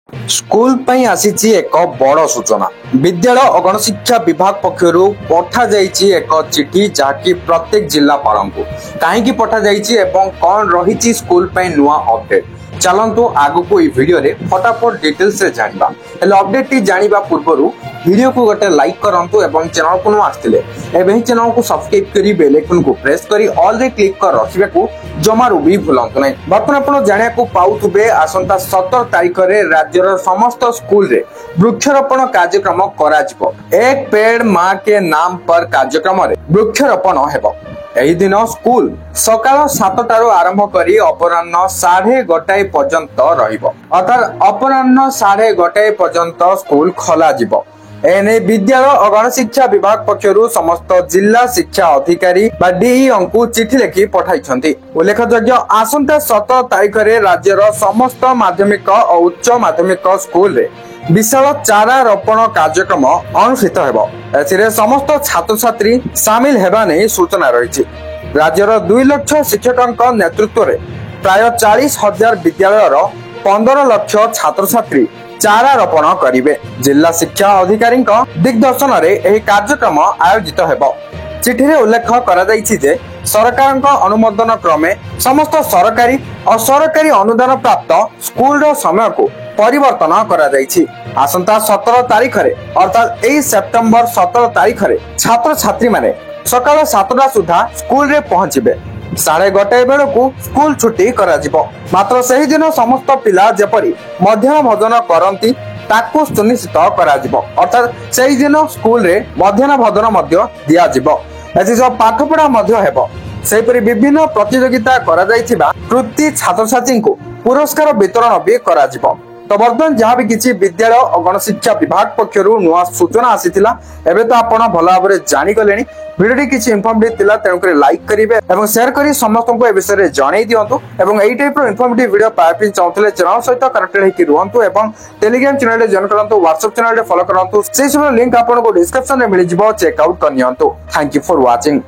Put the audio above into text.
School पई आसीची एक बड़ सूचना विद्यालय और गणशिक्षा विभाग पक्षरु पठा जाइछि एक चिठी जाकी प्रत्येक जिल्लापाल को कहीं पठा जाइछि एवं कौन रही स्कूल पई नुआ अपडेट चलंतु आगु को वीडियो रे फटाफट डिटेल्स से जानिबा हेले अपडेट टी जानिबा पूर्वरु वीडियो को गोटे लाइक करंतु एवं चैनल को नु आस्तिले एबे चैनल को सब्सक्राइब करी बेल आइकन को प्रेस करी ऑल रे क्लिक कर रखिबे को जमारु भी भूलंतु नै बर्तमान आपण जानिया को पाउथुबे आसंता 17 तारिख रे राज्यर समस्त स्कूल रे वृक्षरोपण कार्यक्रम करा जिवो एक पेड़ मां के नाम पर कार्यक्रम रे वृक्षरोपण हेबो एही दिन स्कूल सकाळ 7टारू आरंभ करी अपराह्न 1:30 पर्यंत रहिबो अर्थात अपराह्न 1:30 पर्यंत स्कूल खोला जिवो एने विद्यालय और गणशिक्षा विभाग पक्षरु समस्त जिला शिक्षा अधिकारी बा डीईओ को चिठी लिखि पठाइछंती उल्लेखयोग्य आसंता 17 तारिख रे राज्यर समस्त माध्यमिक और उच्च माध्यमिक स्कूल रे विशाल चारा रोपण कार्यक्रम अनुष्ठित हेबो एथिरे समस्त छात्र छात्री शामिल हेबा नै सूचना रहिछि राज्यर 2 लाख शिक्षकक नेतृत्व रे प्राय 40,000 विद्यालयर 15 लाख छात्र छात्री चारा रोपण करिवे जिला शिक्षा अधिकारी दिग्दर्शन रे एही कार्यक्रम आयोजित हेबो चिठी रे उल्लेख करा जाइछि जे सरकारक अनुमोदन क्रमे समस्त सरकारी और सरकारी अनुदान प्राप्त स्कूल रो समय को परिवर्तन करा जाइछि आसंता 17 तारिख रे अर्थात 1 सेप्टेम्बर 17 तारिख रे छात्र छात्री माने सकाळ 7टा सुधा स्कूल रे पहुंचिबे 1:30 बेल को स्कूल छुट्टी करा जिवो मात्र सही दिन समस्त पिला जेपरी मध्याह्न भोजन करंती ताकू सुनिश्चित करा जिवो अर्थात सही दिन स्कूल रे मध्याह्न भोजन मध्य दिया जिवो एथि जो पाठपढ़ा मध्य हेबो सेपरी विभिन्न प्रतियोगिता करा जाइथिबा कृति छात्र छात्री को पुरस्कार वितरण भी करा जिवो तो बर्तमान जहाँ भी किसी विद्यालय और गणशिक्षा विभाग पक्षरु नुआ सूचना आसीथिला एबे तो आपण भला भाबरे जानि गलेनी वीडियो किसी इन्फॉर्मेटिव थिला तेणु करे लाइक करिवे एवं शेयर करी समस्त को ए विषय रे जणाई दियंतु एवं एई टाइप रो इन्फॉर्मेटिव वीडियो पाए पिन चाहतले चैनल सहित कनेक्टेड हेकि रुहंतु एवं टेलीग्राम चैनल रे जॉइन करंतु व्हाट्सएप चैनल रे फॉलो करंतु से सब लिंक आपण को डिस्क्रिप्शन रे मिलि जिवो चेक आउट करनियंतु थैंक यू फॉर वाचिंग।